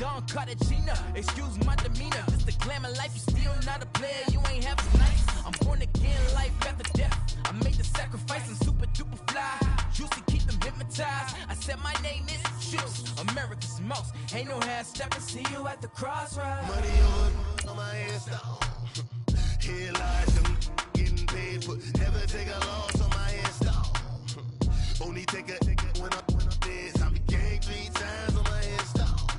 Don Cartagena, excuse my demeanor. Just the glamour life, you still not a player, you ain't half as nice. I'm born again, life after death. I made the sacrifice and super duper fly. Juicy, keep them hypnotized. I said my name is Juice, America's most. Ain't no half stepping, see you at the crossroads. Money on my install. Here lies them getting paid, but never take a loss on my install. Only take a when I'm dead. I be gang 3 times on my install.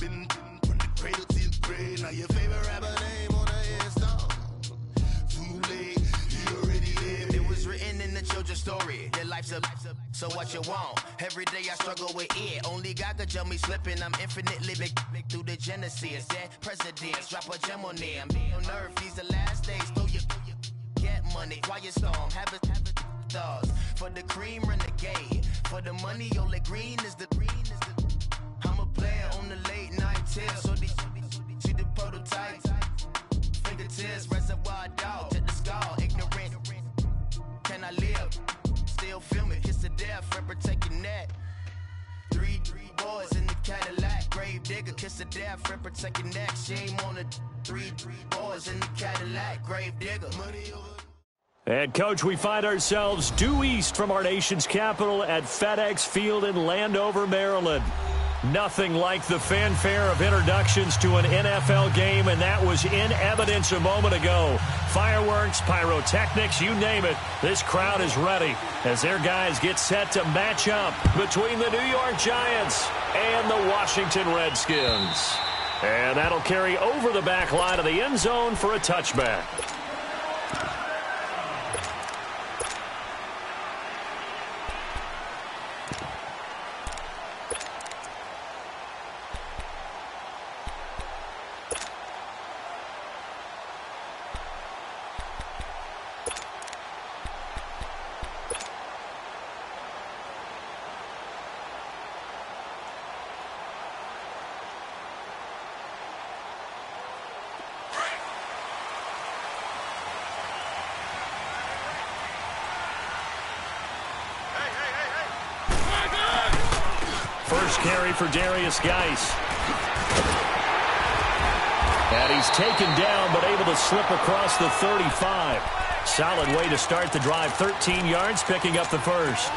Been from the cradle to the grave. Now your favorite rapper name on the install. Too late, he already lived. It was written in the children's story. Their life's a so what you want. Every day I struggle with it. Only God could jump me slipping. I'm infinitely big through the genesis. Dead presidents, drop a gem on them. On earth, these the last days. Throw your get money, quiet storm. Have it stars. For the cream, renegade. For the money, only green is the I'm a player on the late night tips. So these see the prototypes. Fingertips, reservoir dog. To the skull, ignorant. Can I live? Still feel me, kiss to death, forever taking that. Three boys in the Cadillac, grave digger, kiss to death, forever taking that. Shame on the three boys in the Cadillac, grave digger. Money over. And, Coach, we find ourselves due east from our nation's capital at FedEx Field in Landover, Maryland. Nothing like the fanfare of introductions to an NFL game, and that was in evidence a moment ago. Fireworks, pyrotechnics, you name it. This crowd is ready as their guys get set to match up between the New York Giants and the Washington Redskins. And that'll carry over the back line of the end zone for a touchback. First carry for Darius Geis. And he's taken down, but able to slip across the 35. Solid way to start the drive. 13 yards, picking up the first.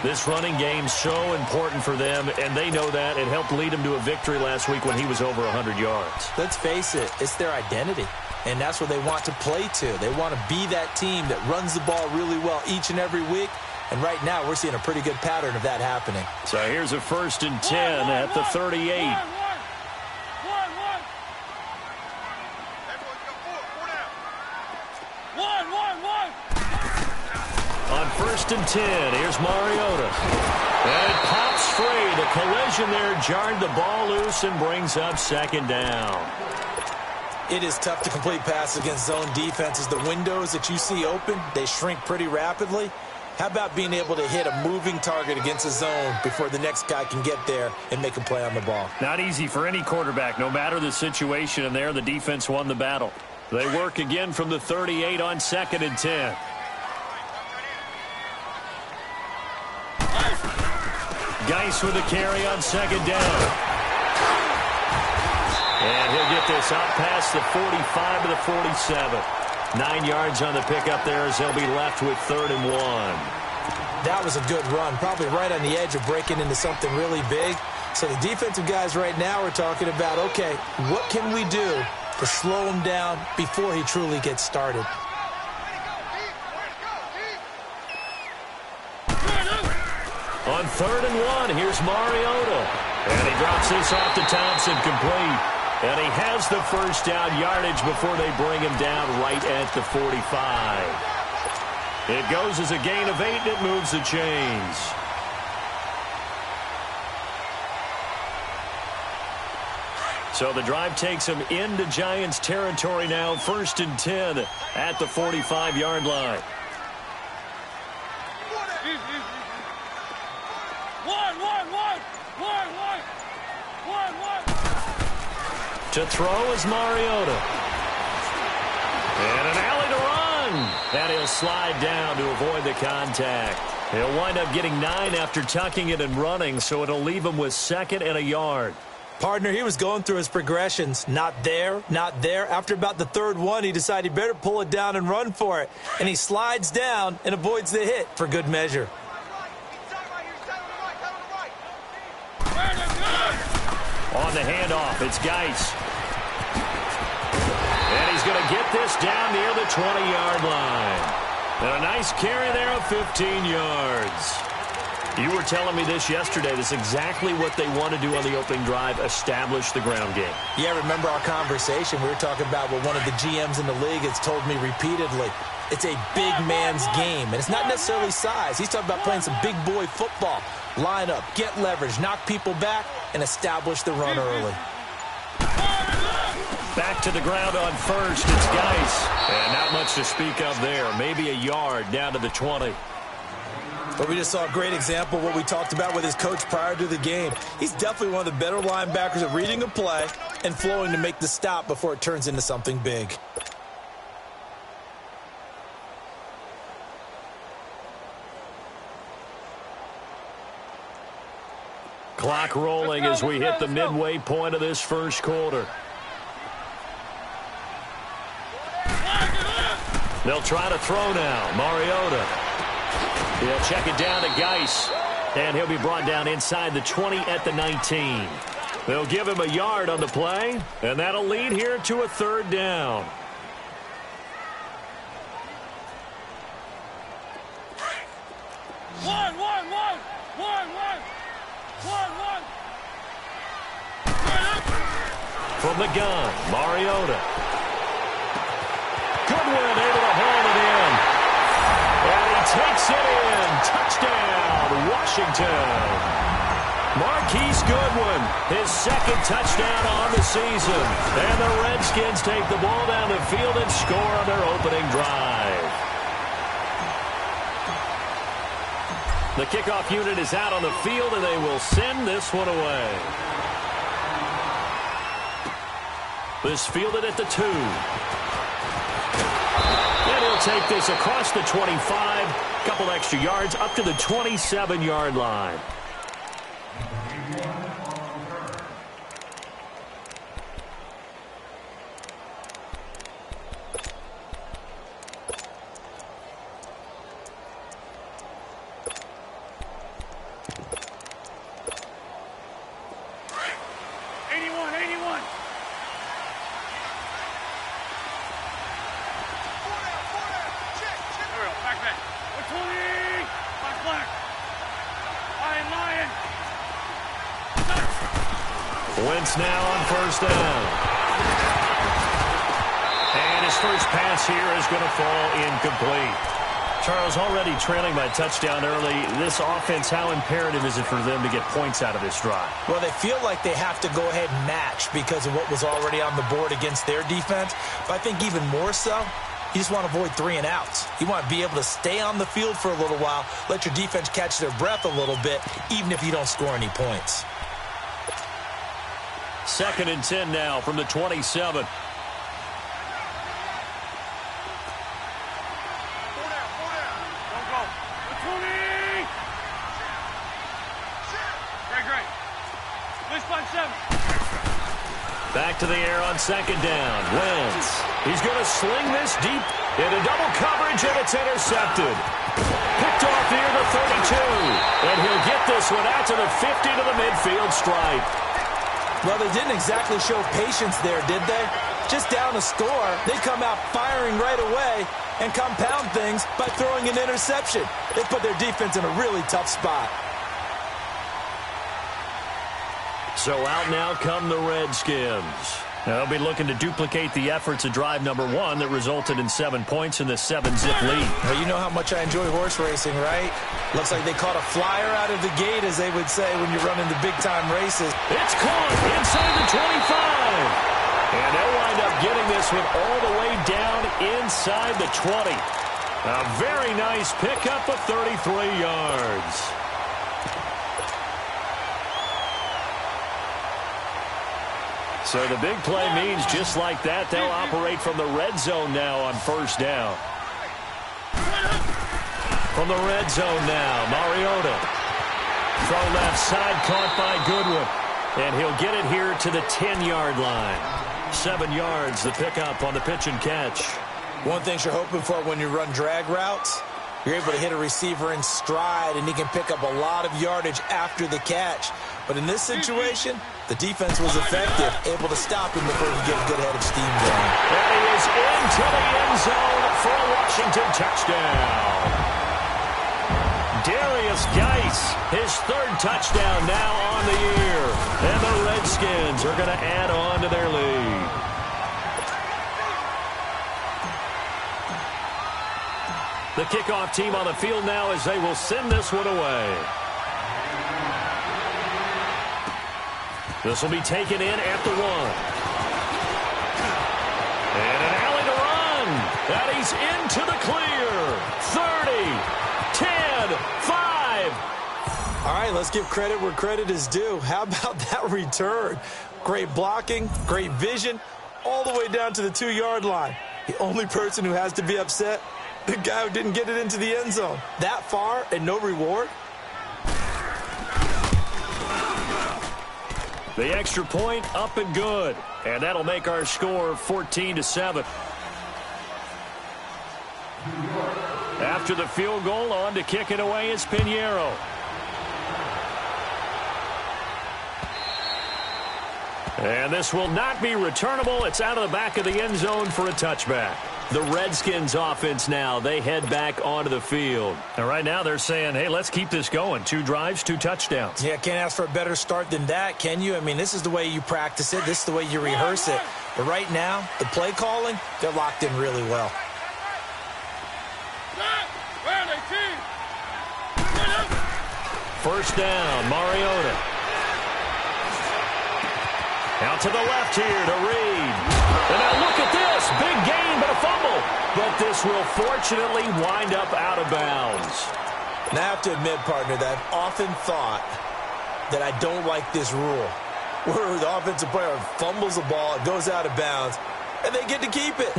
This running game's so important for them, and they know that. It helped lead him to a victory last week when he was over 100 yards. Let's face it, it's their identity, and that's what they want to play to. They want to be that team that runs the ball really well each and every week. And right now, we're seeing a pretty good pattern of that happening. So here's a 1st and 10 at the 38. On 1st and 10, here's Mariota. And it pops free. The collision there jarred the ball loose and brings up 2nd down. It is tough to complete passes against zone defenses. The windows that you see open, they shrink pretty rapidly. How about being able to hit a moving target against a zone before the next guy can get there and make a play on the ball? Not easy for any quarterback, no matter the situation, and there the defense won the battle. They work again from the 38 on 2nd and 10. Geis with a carry on 2nd down. And he'll get this out past the 45 to the 47. 9 yards on the pickup there as they'll be left with 3rd and 1. That was a good run, probably right on the edge of breaking into something really big. So the defensive guys right now are talking about, okay, what can we do to slow him down before he truly gets started? On 3rd and 1, here's Mariota. And he drops this off to Thompson, complete. And he has the first down yardage before they bring him down right at the 45. It goes as a gain of 8, and it moves the chains. So the drive takes him into Giants territory now. 1st and 10 at the 45-yard line. To throw is Mariota. And an alley to run. And he'll slide down to avoid the contact. He'll wind up getting 9 after tucking it and running, so it'll leave him with 2nd and a yard. Partner, he was going through his progressions. Not there, not there. After about the third one, he decided he better pull it down and run for it. And he slides down and avoids the hit for good measure. On the handoff, it's Geis. And he's going to get this down near the 20-yard line. And a nice carry there of 15 yards. You were telling me this yesterday. This is exactly what they want to do on the opening drive, establish the ground game. Yeah, remember our conversation? We were talking about what one of the GMs in the league has told me repeatedly. It's a big man's game, and it's not necessarily size. He's talking about playing some big boy football. Line up, get leverage, knock people back, and establish the run early. Back to the ground on first. It's Geis. And not much to speak of there. Maybe a yard down to the 20. But we just saw a great example of what we talked about with his coach prior to the game. He's definitely one of the better linebackers at reading a play and flowing to make the stop before it turns into something big. Clock rolling as we hit the midway point of this first quarter. They'll try to throw now. Mariota. He'll check it down to Geis. And he'll be brought down inside the 20 at the 19. They'll give him a yard on the play. And that'll lead here to a third down. From the gun, Mariota. Goodwin able to hold it in. And he takes it in. Touchdown, Washington. Marquise Goodwin, his second touchdown on the season. And the Redskins take the ball down the field and score on their opening drive. The kickoff unit is out on the field, and they will send this one away. This fielded at the 2. And he'll take this across the 25. Couple extra yards up to the 27-yard line. Wentz now on first down. And his first pass here is going to fall incomplete. Charles, already trailing by touchdown early. This offense, how imperative is it for them to get points out of this drive? Well, they feel like they have to go ahead and match because of what was already on the board against their defense. But I think even more so, you just want to avoid 3 and outs. You want to be able to stay on the field for a little while, let your defense catch their breath a little bit, even if you don't score any points. 2nd and 10 now from the 27. Back to the air on 2nd down. Wentz. He's going to sling this deep into double coverage, and it's intercepted. Picked off near the 32. And he'll get this one out to the 50 to the midfield stripe. Well, they didn't exactly show patience there, did they? Just down a score, they come out firing right away and compound things by throwing an interception. They put their defense in a really tough spot. So out now come the Redskins. They'll be looking to duplicate the efforts of drive number 1 that resulted in 7 points in the 7-zip lead. Well, you know how much I enjoy horse racing, right? Looks like they caught a flyer out of the gate, as they would say when you're running the big-time races. It's caught inside the 25. And they'll wind up getting this one all the way down inside the 20. A very nice pickup of 33 yards. So the big play means just like that, they'll operate from the red zone now on first down. From the red zone now, Mariota. Throw left side, caught by Goodwin. And he'll get it here to the 10-yard line. 7 yards, the pickup on the pitch and catch. One thing you're hoping for when you run drag routes, you're able to hit a receiver in stride, and he can pick up a lot of yardage after the catch. But in this situation, the defense was effective, able to stop him before he could get a good head of steam going. And he is into the end zone for a Washington touchdown. Darius Geis, his 3rd touchdown now on the year. And the Redskins are going to add on to their lead. The kickoff team on the field now as they will send this one away. This will be taken in at the 1. And an alley to run. And he's into the clear. 30. 10, 5. All right, let's give credit where credit is due. How about that return? Great blocking, great vision, all the way down to the 2-yard line. The only person who has to be upset, the guy who didn't get it into the end zone. That far and no reward? The extra point up and good. And that'll make our score 14-7. After the field goal, on to kick it away is Pinheiro. And this will not be returnable. It's out of the back of the end zone for a touchback. The Redskins offense now, they head back onto the field. And right now they're saying, hey, let's keep this going. 2 drives, 2 touchdowns. Yeah, can't ask for a better start than that, can you? I mean, this is the way you practice it. This is the way you rehearse it. But right now, the play calling, they're locked in really well. First down, Mariota. Out to the left here to Reed. And now look at this. Big gain, but a fumble. But this will fortunately wind up out of bounds. And I have to admit, partner, that I've often thought that I don't like this rule, where the offensive player fumbles the ball, it goes out of bounds, and they get to keep it.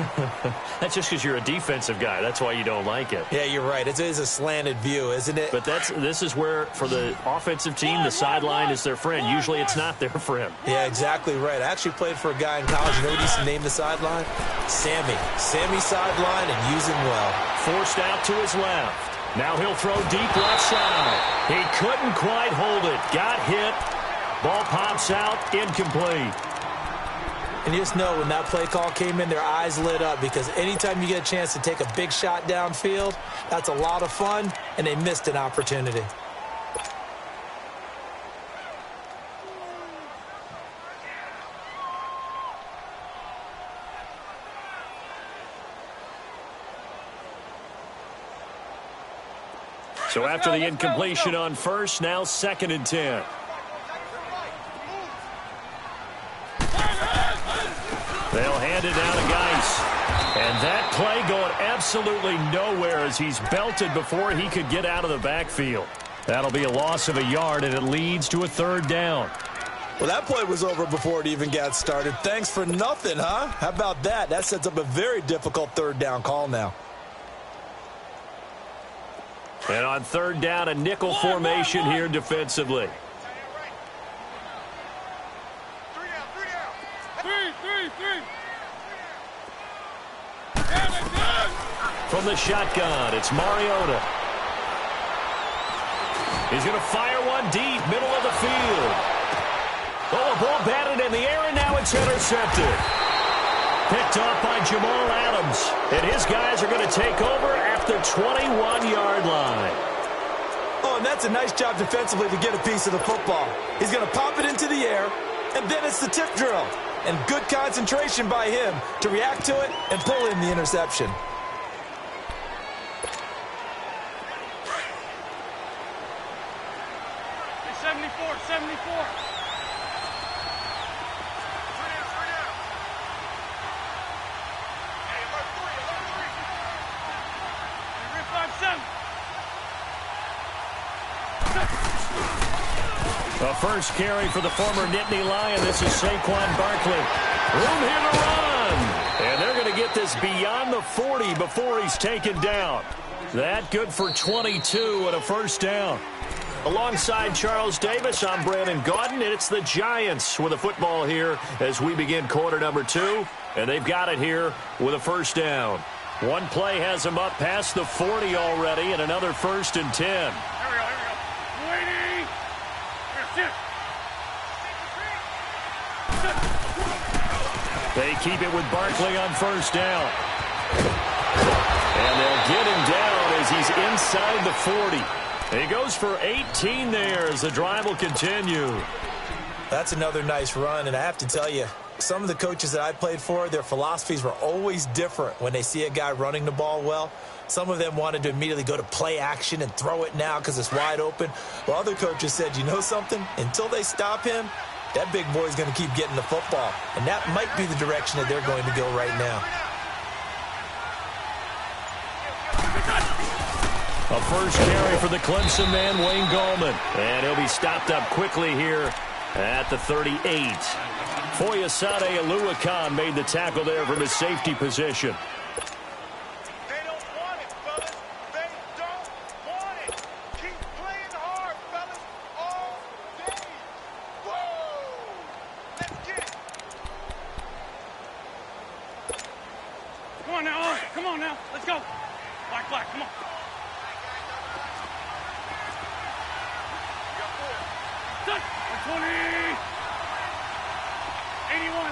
That's just because you're a defensive guy. That's why you don't like it. Yeah, you're right. It is a slanted view, isn't it? But this is where, for the offensive team, the sideline is their friend. Usually it's not their friend. Yeah, exactly right. I actually played for a guy in college. You know what he used to name the sideline? Sammy. Sammy sideline, and use him well. Forced out to his left. Now he'll throw deep left side. He couldn't quite hold it. Got hit. Ball pops out. Incomplete. And you just know when that play call came in, their eyes lit up, because anytime you get a chance to take a big shot downfield, that's a lot of fun, and they missed an opportunity. So after the incompletion on first, now 2nd and 10. They'll hand it down to Geis. And that play going absolutely nowhere as he's belted before he could get out of the backfield. That'll be a loss of a yard, and it leads to a 3rd down. Well, that play was over before it even got started. Thanks for nothing, huh? How about that? That sets up a very difficult 3rd down call now. And on 3rd down, a nickel formation here defensively. From the shotgun, it's Mariota. He's going to fire one deep, middle of the field. Oh, a ball batted in the air, and now it's intercepted. Picked off by Jamal Adams. And his guys are going to take over at the 21-yard line. Oh, and that's a nice job defensively to get a piece of the football. He's going to pop it into the air, and then it's the tip drill. And good concentration by him to react to it and pull in the interception. A first carry for the former Nittany Lion. This is Saquon Barkley. Room here to run. And they're going to get this beyond the 40 before he's taken down. That good for 22 and a first down. Alongside Charles Davis, I'm Brandon Gaudin, and it's the Giants with the football here as we begin quarter number 2. And they've got it here with a first down. One play has them up past the 40 already, and another 1st and 10. Here we go. Waiting. Here, They keep it with Barkley on first down. And they'll get him down as he's inside the 40. He goes for 18 there as the drive will continue. That's another nice run, and I have to tell you, some of the coaches that I played for, their philosophies were always different when they see a guy running the ball well. Some of them wanted to immediately go to play action and throw it now because it's wide open. While other coaches said, you know something? Until they stop him, that big boy's going to keep getting the football. And that might be the direction that they're going to go right now. A first carry for the Clemson man, Wayne Gallman. And he'll be stopped up quickly here at the 38. Foyesade Oluwakan made the tackle there from his safety position. They don't want it, fellas. They don't want it. Keep playing hard, fellas, all day. Whoa! Let's get it. Come on now, Owen. Come on now. Let's go. Black, come on. Done. 120. 81.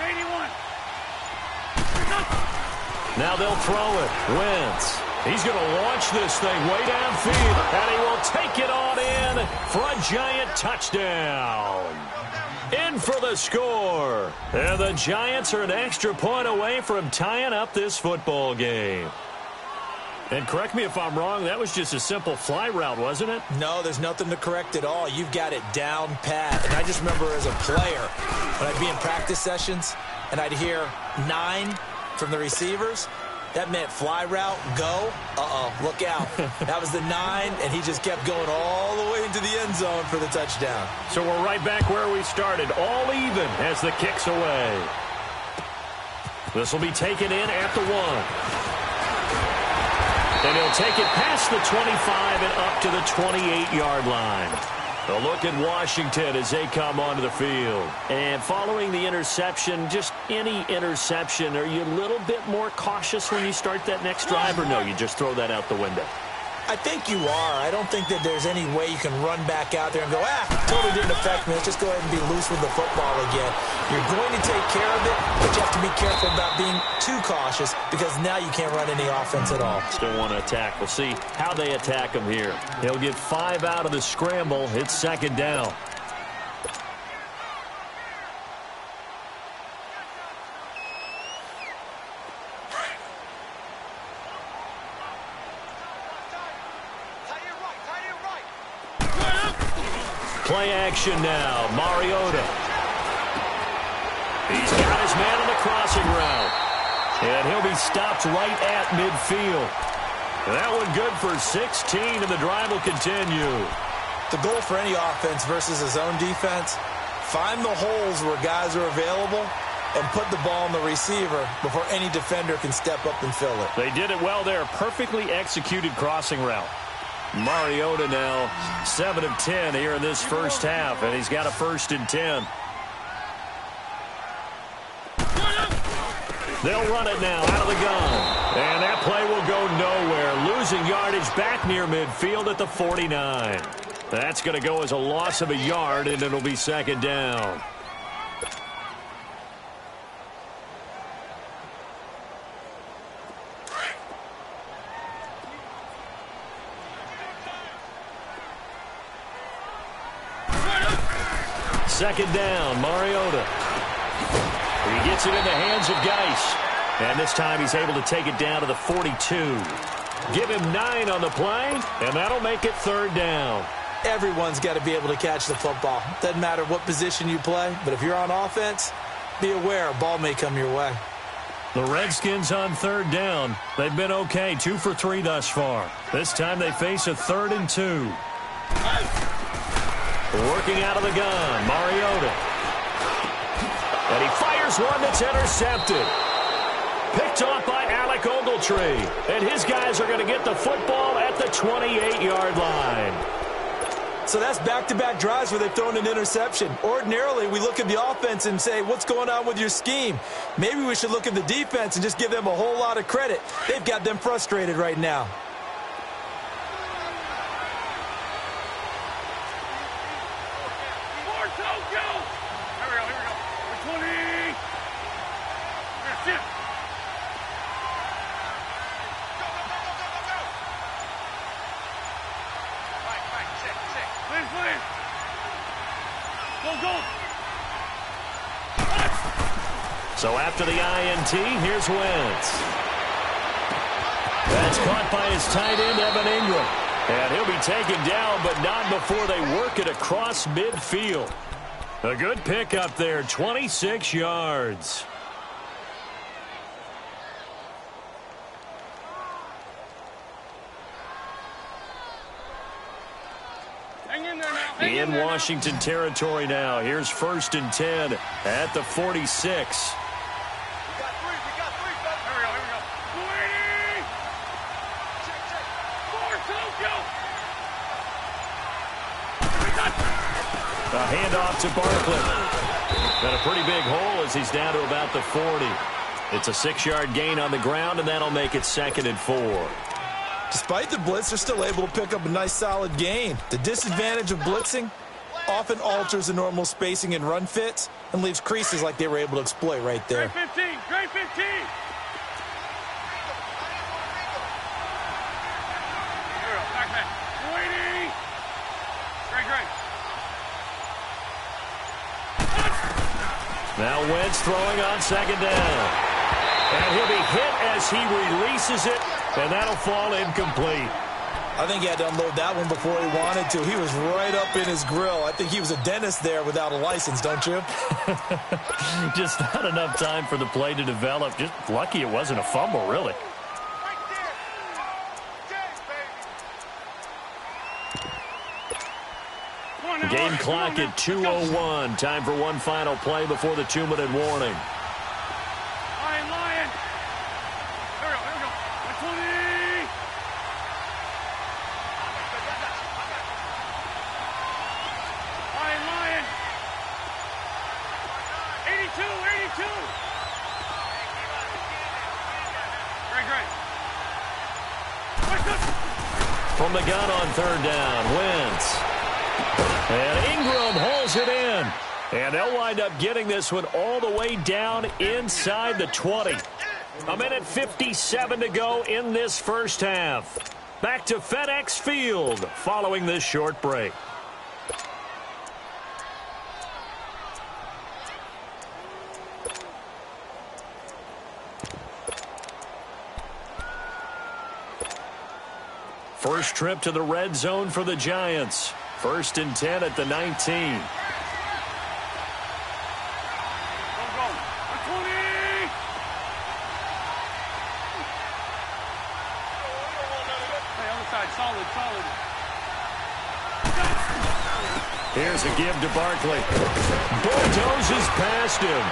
Now they'll throw it. Wentz. He's going to launch this thing way downfield, and he will take it on in for a Giant touchdown. In for the score. And the Giants are an extra point away from tying up this football game. And correct me if I'm wrong, that was just a simple fly route, wasn't it? No, there's nothing to correct at all. You've got it down pat. And I just remember as a player, when I'd be in practice sessions, and I'd hear 9 from the receivers, that meant fly route, go. Look out. That was the 9, and he just kept going all the way into the end zone for the touchdown. So we're right back where we started, all even as the kick's away. This will be taken in at the 1. And he'll take it past the 25 and up to the 28-yard line. A look at Washington as they come onto the field. And following the interception, just any interception, are you a little bit more cautious when you start that next drive, or no, you just throw that out the window? I think you are. I don't think that there's any way you can run back out there and go, totally didn't affect me. Let's just go ahead and be loose with the football again. You're going to take care of it, but you have to be careful about being too cautious because now you can't run any offense at all. Still want to attack. We'll see how they attack him here. He'll get 5 out of the scramble. It's 2nd down. Play action now. Mariota. He's got his man on the crossing route. And he'll be stopped right at midfield. That one good for 16, and the drive will continue. The goal for any offense versus a zone defense, find the holes where guys are available and put the ball on the receiver before any defender can step up and fill it. They did it well there. Perfectly executed crossing route. Mariota now 7 of 10 here in this first half, and he's got a 1st and 10. They'll run it now out of the gun, and that play will go nowhere, losing yardage back near midfield at the 49. That's going to go as a loss of a yard, and it'll be 2nd down. Second down, Mariota. He gets it in the hands of Geis. And this time he's able to take it down to the 42. Give him 9 on the play, and that'll make it 3rd down. Everyone's got to be able to catch the football. Doesn't matter what position you play, but if you're on offense, be aware a ball may come your way. The Redskins on 3rd down. They've been okay, 2 for 3 thus far. This time they face a 3rd and 2. Working out of the gun, Mariota. And he fires one that's intercepted. Picked off by Alec Ogletree. And his guys are going to get the football at the 28-yard line. So that's back-to-back drives where they've thrown an interception. Ordinarily, we look at the offense and say, what's going on with your scheme? Maybe we should look at the defense and just give them a whole lot of credit. They've got them frustrated right now. So after the INT, here's Wentz. That's caught by his tight end, Evan Ingram. And he'll be taken down, but not before they work it across midfield. A good pick up there, 26 yards. In Washington territory now. Here's 1st and 10 at the 46. A handoff to Barkley. Got a pretty big hole as he's down to about the 40. It's a 6-yard gain on the ground, and that'll make it 2nd and 4. Despite the blitz, they're still able to pick up a nice solid gain. The disadvantage of blitzing often alters the normal spacing and run fits and leaves creases like they were able to exploit right there. Great 15, great 15. Now Wentz throwing on 2nd down. And he'll be hit as he releases it, and that'll fall incomplete. I think he had to unload that one before he wanted to. He was right up in his grill. I think he was a dentist there without a license, don't you? Just not enough time for the play to develop. Just lucky it wasn't a fumble, really. Game clock at 2:01. Time for one final play before the 2-minute warning. Lion. Here we go. 120. Lion. 82. Great. From the gun on 3rd down, Wentz. And Ingram holds it in. And they'll wind up getting this one all the way down inside the 20. 1:57 to go in this first half. Back to FedEx Field following this short break. First trip to the red zone for the Giants. 1st and 10 at the 19. Here's a give to Barkley. Bulldozes past him.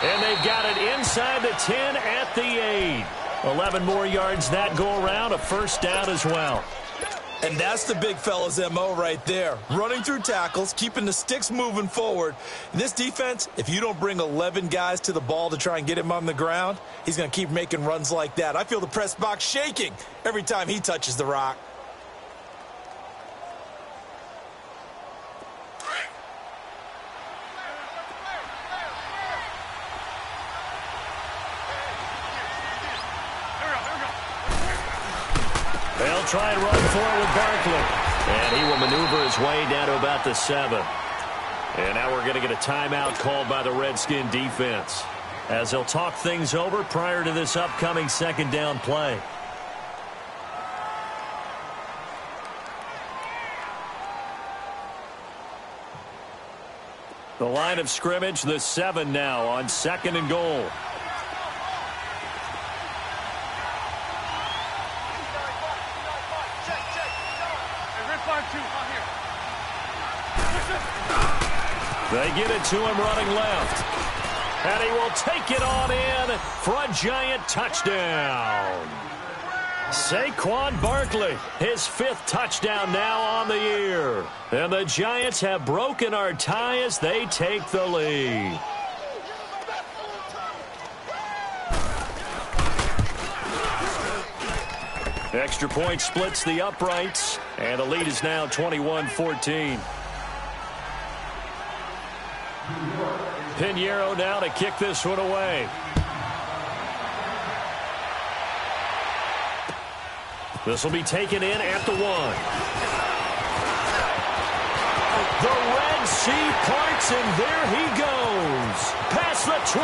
And they've got it inside the 10 at the 8. 11 more yards that go around. A 1st down as well. And that's the big fella's MO right there. Running through tackles, keeping the sticks moving forward. This defense, if you don't bring 11 guys to the ball to try and get him on the ground, he's going to keep making runs like that. I feel the press box shaking every time he touches the rock. They'll try and run for it with Barkley. And he will maneuver his way down to about the 7. And now we're going to get a timeout called by the Redskin defense, as they'll talk things over prior to this upcoming 2nd down play. The line of scrimmage, the 7 now on 2nd and goal. They get it to him running left. And he will take it on in for a Giant touchdown. Saquon Barkley, his 5th touchdown now on the year. And the Giants have broken our tie as they take the lead. Extra point splits the uprights, and the lead is now 21-14. Pinheiro now to kick this one away. This will be taken in at the 1. The Red Sea parts, and there he goes. Past the 20.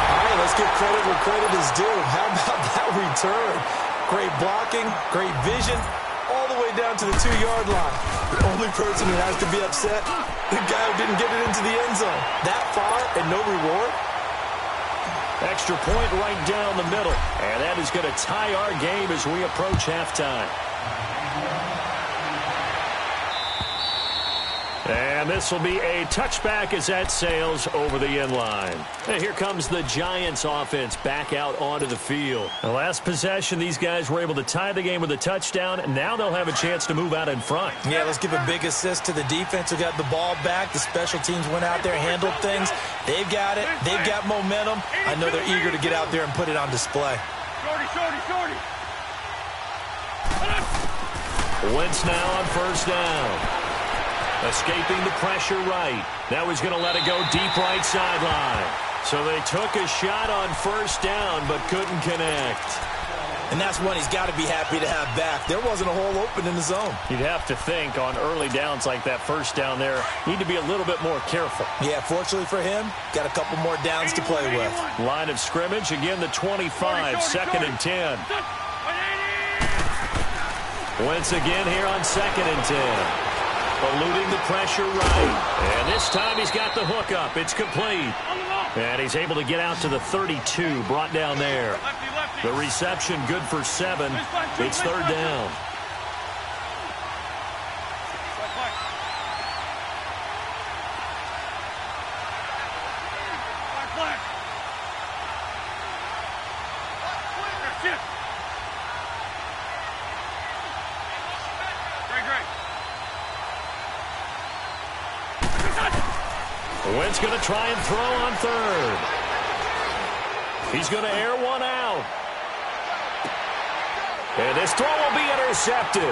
All right, let's give credit where credit is due. How about that return? Great blocking, great vision, all the way down to the 2-yard line. The only person who has to be upset, the guy who didn't get it into the end zone. That far and no reward. Extra point right down the middle. And that is going to tie our game as we approach halftime. And this will be a touchback as that sails over the end line. And here comes the Giants offense back out onto the field. The last possession, these guys were able to tie the game with a touchdown. And now they'll have a chance to move out in front. Yeah, let's give a big assist to the defense who got the ball back. The special teams went out there, handled things. They've got it. They've got momentum. I know they're eager to get out there and put it on display. Shorty. Wentz now on first down. Escaping the pressure right. Now he's going to let it go deep right sideline. So they took a shot on first down but couldn't connect. And that's one he's got to be happy to have back. There wasn't a hole open in the zone. You'd have to think on early downs like that first down there, need to be a little bit more careful. Yeah, fortunately for him, got a couple more downs to play with. Line of scrimmage, again the 25, second and 10. Wentz again here on second and 10. Eluding the pressure right. And this time he's got the hook up. It's complete. And he's able to get out to the 32, brought down there. The reception good for 7. It's third down. Wentz going to try and throw on third. He's going to air one out. And this throw will be intercepted.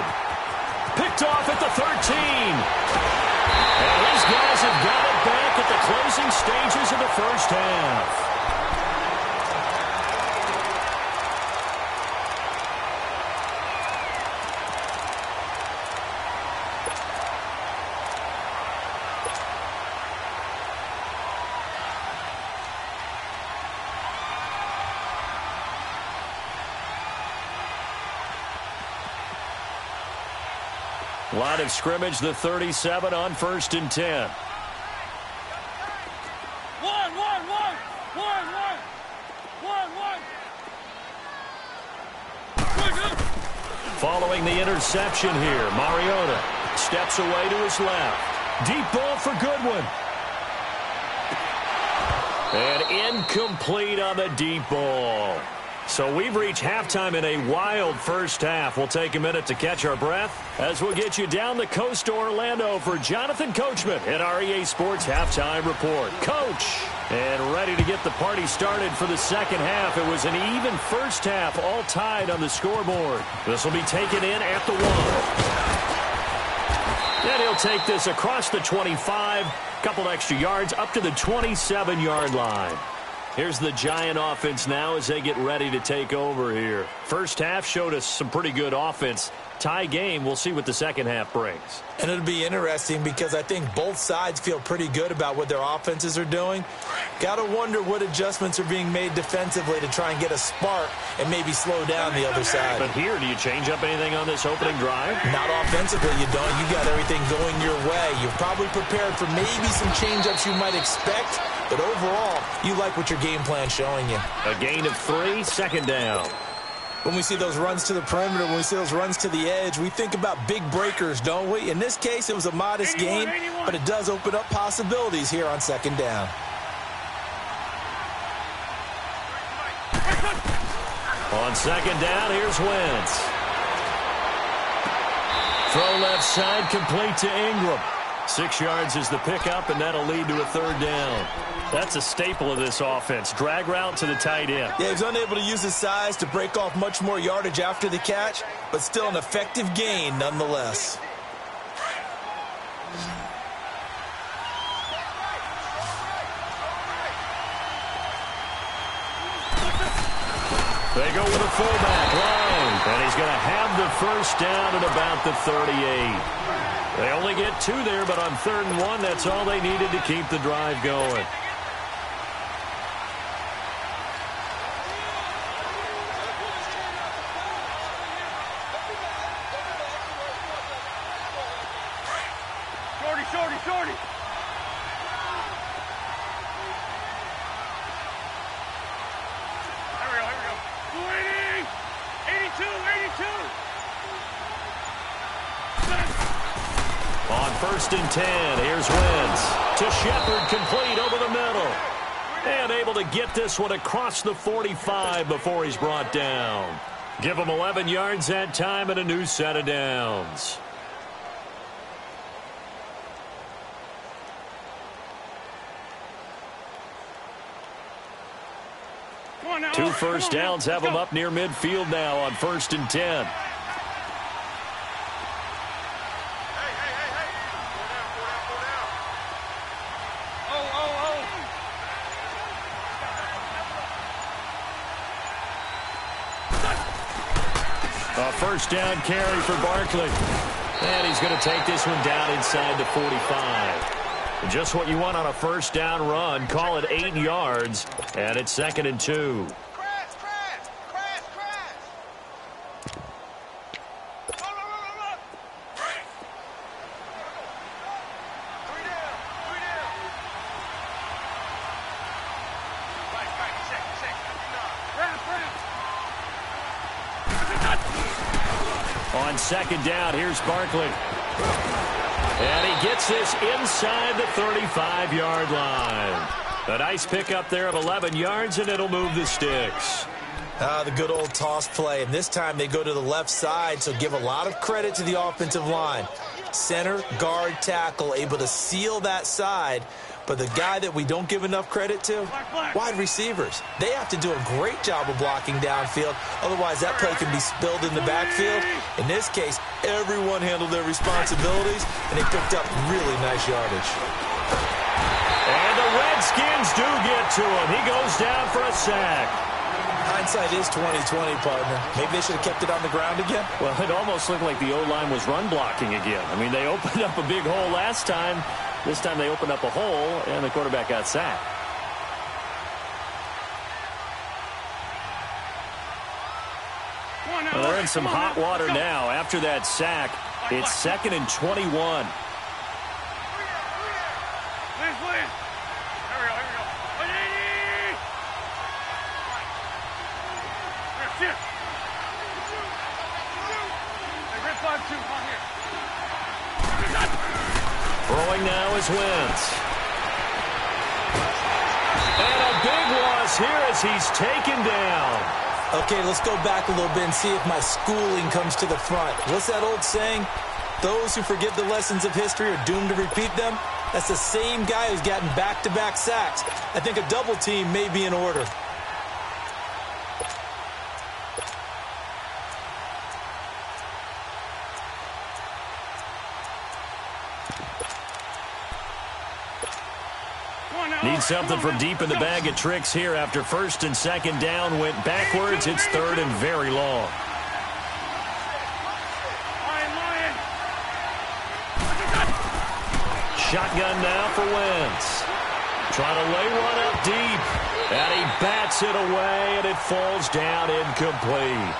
Picked off at the 13. And these guys have got it back at the closing stages of the first half. Line of scrimmage, the 37 on first and 10. One. Following the interception here, Mariota steps away to his left. Deep ball for Goodwin. And incomplete on the deep ball. So we've reached halftime in a wild first half. We'll take a minute to catch our breath as we'll get you down the coast to Orlando for Jonathan Coachman at our EA Sports Halftime Report. Coach, and ready to get the party started for the second half. It was an even first half, all tied on the scoreboard. This will be taken in at the 1. And he'll take this across the 25, couple extra yards up to the 27-yard line. Here's the Giant offense now as they get ready to take over here. First half showed us some pretty good offense. Tie game, we'll see what the second half brings. And it'll be interesting because I think both sides feel pretty good about what their offenses are doing. Got to wonder what adjustments are being made defensively to try and get a spark and maybe slow down the other side. But here, do you change up anything on this opening drive? Not offensively, you don't. You got everything going your way. You're probably prepared for maybe some change-ups you might expect, but overall, you like what your game plan's showing you. A gain of 3, second down. When we see those runs to the perimeter, when we see those runs to the edge, we think about big breakers, don't we? In this case, it was a modest gain, but it does open up possibilities here on second down. On second down, here's Wentz. Throw left side, complete to Ingram. 6 yards is the pickup, and that'll lead to a third down. That's a staple of this offense. Drag route to the tight end. Yeah, he's unable to use his size to break off much more yardage after the catch, but still an effective gain nonetheless. They go with a fullback line, and he's going to have the first down at about the 38. They only get 2 there, but on 3rd and 1, that's all they needed to keep the drive going. Shorty. Here we go. 82. On 1st and 10, here's Wentz. To Shepard, complete over the middle. And able to get this one across the 45 before he's brought down. Give him 11 yards that time and a new set of downs. Two first downs have him up near midfield now on 1st and 10. Hey. A first down carry for Barkley. And he's going to take this one down inside the 45. Just what you want on a first down run. Call it 8 yards. And it's 2nd and 2. Crash. Look. 3 down. Right. Check. On 2nd down, here's Barkley. And he gets this inside the 35-yard line. A nice pickup there of 11 yards, and it'll move the sticks. The good old toss play, and this time they go to the left side, so give a lot of credit to the offensive line. Center, guard, tackle, able to seal that side. But the guy that we don't give enough credit to, wide receivers. They have to do a great job of blocking downfield. Otherwise, that play can be spilled in the backfield. In this case, everyone handled their responsibilities, and they picked up really nice yardage. And the Redskins do get to him. He goes down for a sack. Hindsight is 20/20, partner. Maybe they should have kept it on the ground again. Well, it almost looked like the O-line was run blocking again. I mean, they opened up a big hole last time. This time they opened up a hole, and the quarterback got sacked. Well, they're in some hot water now. After that sack, it's 2nd and 21. Throwing now is Wentz. And a big loss here as he's taken down. Okay, let's go back a little bit and see if my schooling comes to the front. What's that old saying? Those who forget the lessons of history are doomed to repeat them. That's the same guy who's gotten back-to-back sacks. I think a double team may be in order. Need something from deep in the bag of tricks here after 1st and 2nd down went backwards. It's 3rd and very long. Shotgun now for Wentz. Trying to lay one up deep. And he bats it away, and it falls down incomplete.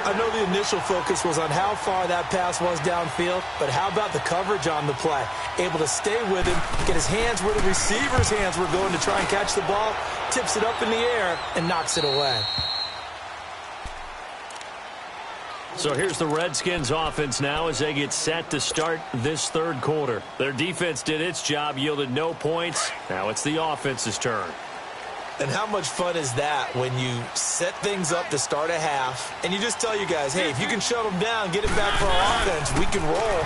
I know the initial focus was on how far that pass was downfield, but how about the coverage on the play? Able to stay with him, get his hands where the receiver's hands were going to try and catch the ball, tips it up in the air, and knocks it away. So here's the Redskins offense now as they get set to start this 3rd quarter. Their defense did its job, yielded no points. Now it's the offense's turn. And how much fun is that when you set things up to start a half and you just tell you guys, hey, if you can shut them down, get it back for our offense, we can roll.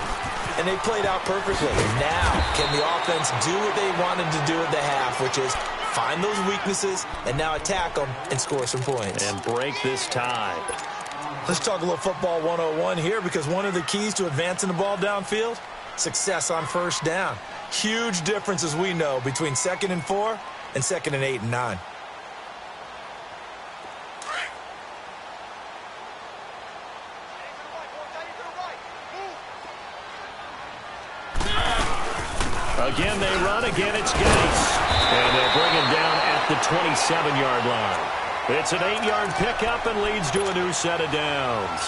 And they played out perfectly. Now, can the offense do what they wanted to do at the half, which is find those weaknesses and now attack them and score some points. And break this tie. Let's talk a little football 101 here, because one of the keys to advancing the ball downfield, success on first down. Huge difference, as we know, between 2nd and 4 and 2nd and 8 and 9. Again, they run. Again, it's Gase. And they'll bring him down at the 27-yard line. It's an 8-yard pickup and leads to a new set of downs.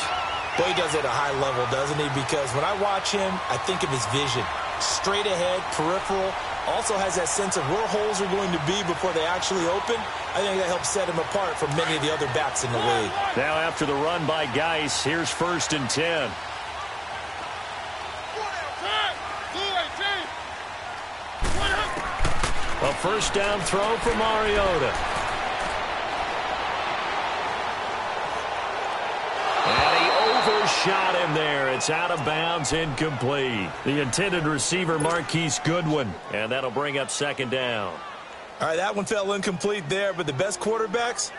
Boy, he does it at a high level, doesn't he? Because when I watch him, I think of his vision. Straight ahead, peripheral. Also has that sense of where holes are going to be before they actually open. I think that helps set him apart from many of the other backs in the league. Now after the run by Gase, here's 1st and 10. A first down throw for Mariota. And he overshot him there. It's out of bounds, incomplete. The intended receiver, Marquise Goodwin. And that'll bring up 2nd down. All right, that one fell incomplete there, but the best quarterbacks,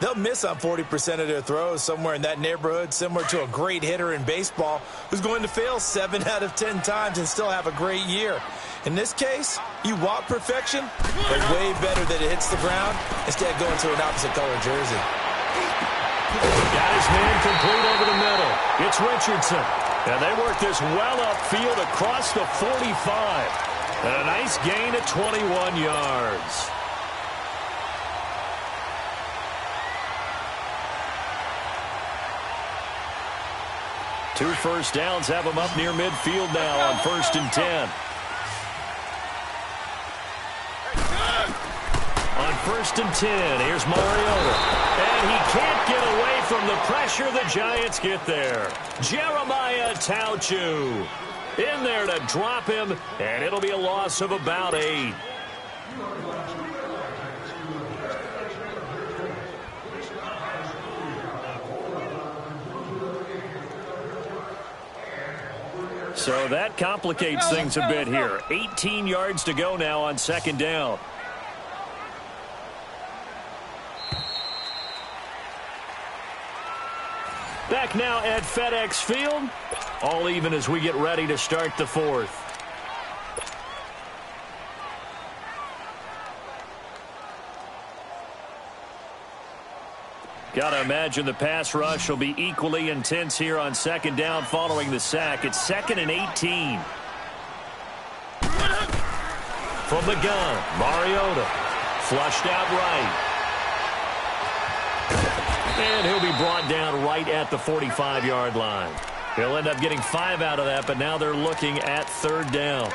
they'll miss on 40% of their throws, somewhere in that neighborhood, similar to a great hitter in baseball who's going to fail 7 out of 10 times and still have a great year. In this case, you want perfection, but way better that it hits the ground instead of going to an opposite color jersey. Got his man complete over the middle. It's Richardson. And they work this well upfield across the 45. And a nice gain at 21 yards. Two first downs have him up near midfield now on 1st and 10. On 1st and 10, here's Mariota. And he can't get away from the pressure. The Giants get there. Jeremiah Tauchu in there to drop him, and it'll be a loss of about 8. So that complicates things a bit here. 18 yards to go now on 2nd down. Back now at FedEx Field. All even as we get ready to start the 4th. Gotta imagine the pass rush will be equally intense here on 2nd down following the sack. It's 2nd and 18. From the gun, Mariota. Flushed out right. And he'll be brought down right at the 45-yard line. He'll end up getting 5 out of that, but now they're looking at 3rd down.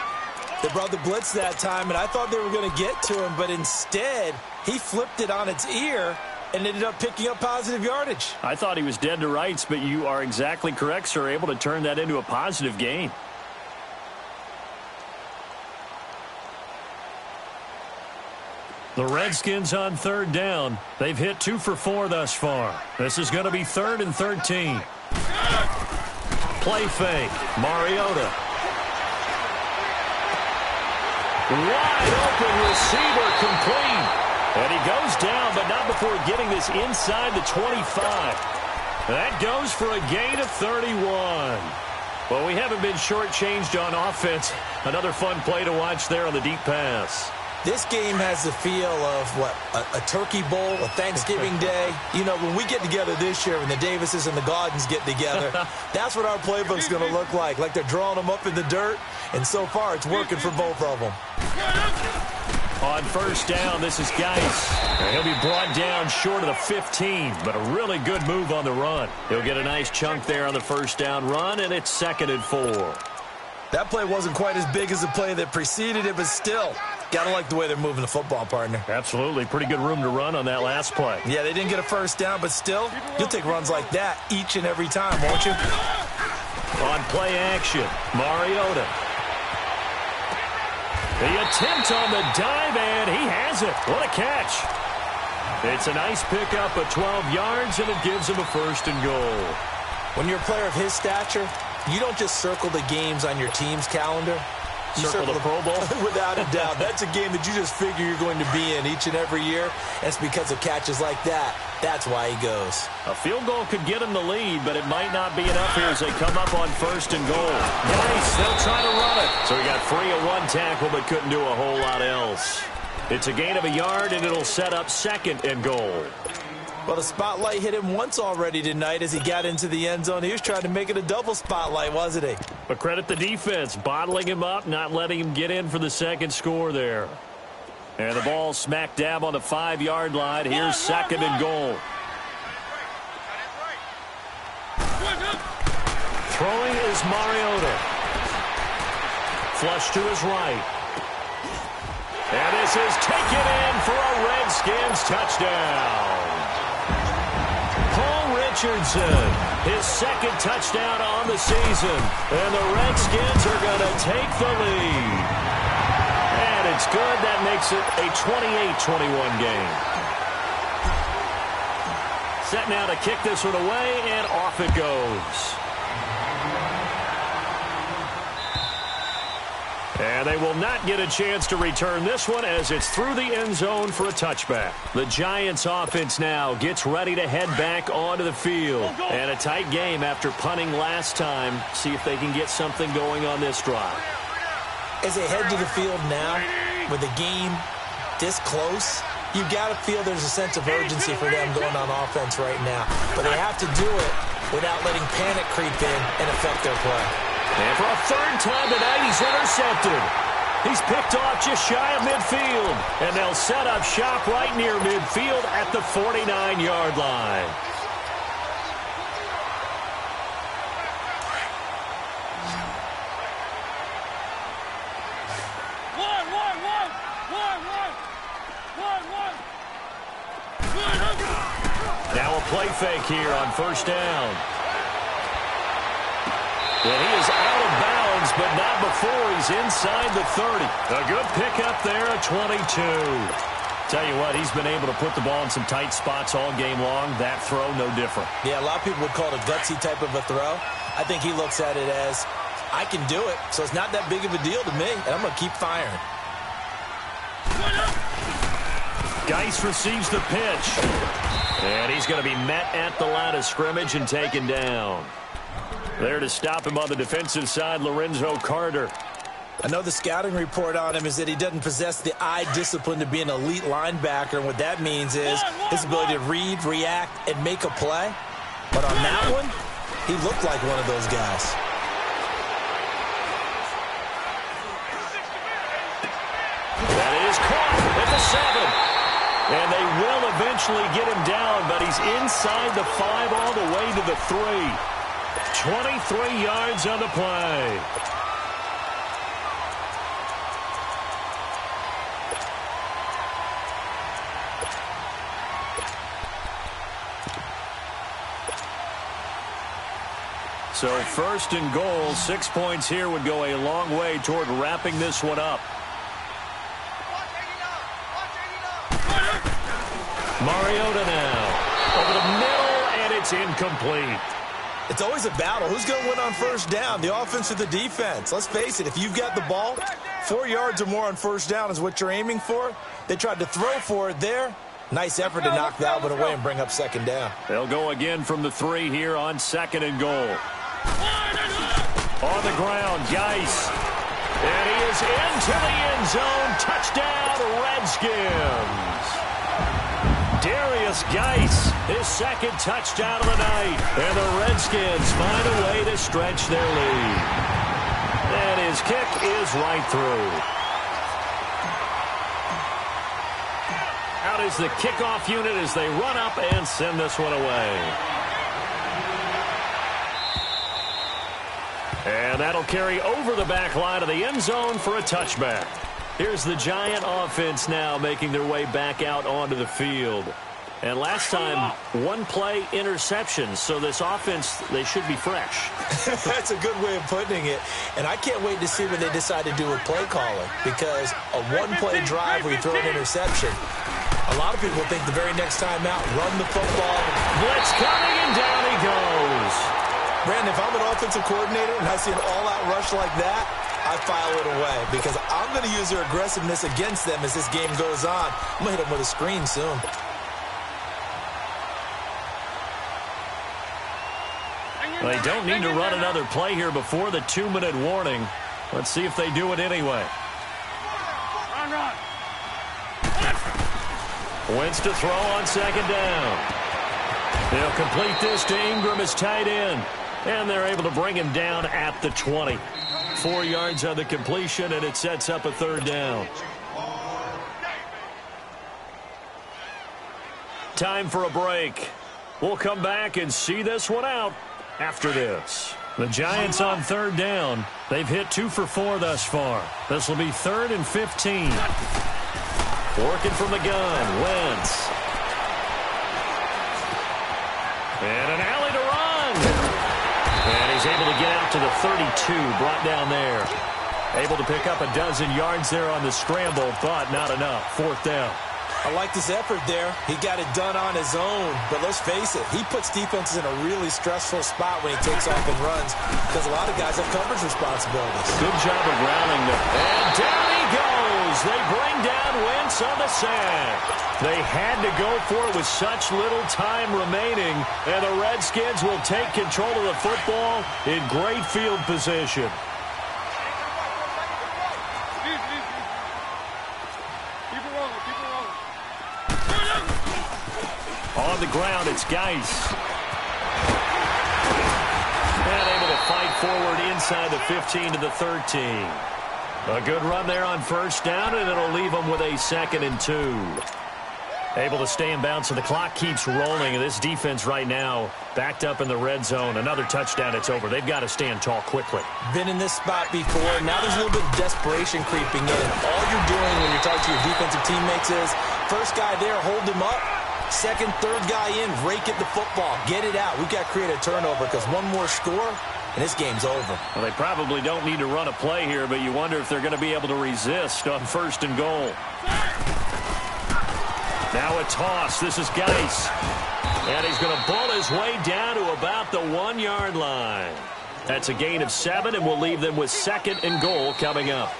They brought the blitz that time, and I thought they were going to get to him, but instead, he flipped it on its ear and ended up picking up positive yardage. I thought he was dead to rights, but you are exactly correct, sir, able to turn that into a positive gain. The Redskins on 3rd down. They've hit 2 for 4 thus far. This is going to be 3rd and 13. Play fake. Mariota. Wide open receiver complete. And he goes down, but not before getting this inside the 25. That goes for a gain of 31. Well, we haven't been shortchanged on offense. Another fun play to watch there on the deep pass. This game has the feel of, what, a turkey bowl, a Thanksgiving day. You know, when we get together this year, when the Davises and the Gaudens get together, that's what our playbook's going to look like they're drawing them up in the dirt, and so far it's working for both of them. On 1st down, this is Gase. And he'll be brought down short of the 15, but a really good move on the run. He'll get a nice chunk there on the 1st down run, and it's 2nd and 4. That play wasn't quite as big as the play that preceded it, but still, gotta like the way they're moving the football, partner. Absolutely. Pretty good room to run on that last play. Yeah, they didn't get a 1st down, but still, you'll take runs like that each and every time, won't you? On play action, Mariota. The attempt on the dive, and he has it. What a catch. It's a nice pickup of 12 yards, and it gives him a 1st and goal. When you're a player of his stature, you don't just circle the games on your team's calendar. You circle the Pro Bowl? Without a doubt. That's a game that you just figure you're going to be in each and every year. And it's because of catches like that. That's why he goes. A field goal could get him the lead, but it might not be enough here as they come up on 1st and goal. Nice. They'll try to run it. So he got 3 of 1 tackle, but couldn't do a whole lot else. It's a gain of a yard, and it'll set up 2nd and goal. Well, the spotlight hit him once already tonight as he got into the end zone. He was trying to make it a double spotlight, wasn't he? But credit the defense, bottling him up, not letting him get in for the 2nd score there. And the ball smack dab on the 5-yard line. Here's 2nd and goal. Throwing is Mariota. Flush to his right. And this is taken in for a Redskins touchdown. Richardson, his 2nd touchdown on the season, and the Redskins are going to take the lead. And it's good. That makes it a 28-21 game. Set now to kick this one away, and off it goes. And they will not get a chance to return this one as it's through the end zone for a touchback. The Giants offense now gets ready to head back onto the field. And a tight game after punting last time. See if they can get something going on this drive. As they head to the field now, with the game this close, you've got to feel there's a sense of urgency for them going on offense right now. But they have to do it without letting panic creep in and affect their play. And for a 3rd time tonight, he's intercepted. He's picked off just shy of midfield. And they'll set up shop right near midfield at the 49-yard line. Now a play fake here on 1st down. And he is out of bounds, but not before he's inside the 30. A good pickup there at 22. Tell you what, he's been able to put the ball in some tight spots all game long. That throw, no different. Yeah, a lot of people would call it a gutsy type of a throw. I think he looks at it as, I can do it, so it's not that big of a deal to me, and I'm going to keep firing. Geis receives the pitch. And he's going to be met at the line of scrimmage and taken down. There to stop him on the defensive side, Lorenzo Carter. I know the scouting report on him is that he doesn't possess the eye discipline to be an elite linebacker. And what that means is his ability to read, react, and make a play. But on that one, he looked like one of those guys. That is caught at the 7. And they will eventually get him down, but he's inside the 5 all the way to the 3. 23 yards on the play. So 1st and goal, 6 points here would go a long way toward wrapping this one up. Mariota now over the middle, and it's incomplete. It's always a battle. Who's going to win on 1st down, the offense or the defense? Let's face it, if you've got the ball, 4 yards or more on 1st down is what you're aiming for. They tried to throw for it there. Nice effort to knock that one away and bring up 2nd down. They'll go again from the 3 here on 2nd and goal. On the ground, Geis. And he is into the end zone. Touchdown, Redskins. Darius Geis, his 2nd touchdown of the night. And the Redskins find a way to stretch their lead. And his kick is right through. Out is the kickoff unit as they run up and send this one away. And that'll carry over the back line of the end zone for a touchback. Here's the Giant offense now making their way back out onto the field. And last time, 1 play interception. So this offense, they should be fresh. That's a good way of putting it. And I can't wait to see what they decide to do with play calling. Because a 1-play drive where you throw an interception, a lot of people think the very next time out, run the football. Blitz coming, and down he goes. Brandon, if I'm an offensive coordinator and I see an all-out rush like that, I file it away because I'm going to use their aggressiveness against them as this game goes on. I'm going to hit them with a screen soon. They don't need to run another play here before the 2-minute warning. Let's see if they do it anyway. Run. Wentz to throw on second down. They'll complete this to Ingram as tight end. And they're able to bring him down at the 20. 4 yards on the completion, and it sets up a third down. Time for a break. We'll come back and see this one out after this. The Giants on third down. They've hit 2 for 4 thus far. This will be 3rd and 15. Working from the gun, Wentz. And an alley to run. And he's able to get out to the 32, brought down there. Able to pick up a dozen yards there on the scramble, but not enough. 4th down. I like this effort there. He got it done on his own. But let's face it, he puts defenses in a really stressful spot when he takes off and runs because a lot of guys have coverage responsibilities. Good job of grounding them. And down he goes. They bring down Wentz on the sack. They had to go for it with such little time remaining, and the Redskins will take control of the football in great field position. On the ground, it's Geis. And able to fight forward inside the 15 to the 13. A good run there on first down, and it'll leave them with a 2nd and 2. Able to stay in bounds, so the clock keeps rolling. And this defense right now backed up in the red zone. Another touchdown, it's over. They've got to stand tall quickly. Been in this spot before. Now there's a little bit of desperation creeping in. All you're doing when you're talking to your defensive teammates is, first guy there, hold him up. Second, third guy in, rake at the football. Get it out. We've got to create a turnover because one more score, and this game's over. Well, they probably don't need to run a play here, but you wonder if they're going to be able to resist on 1st and goal. Now a toss. This is Geis. And he's going to bull his way down to about the 1-yard line. That's a gain of 7, and we'll leave them with 2nd and goal coming up.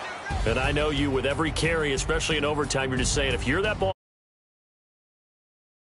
And I know you, with every carry, especially in overtime, you're just saying, if you're that ball.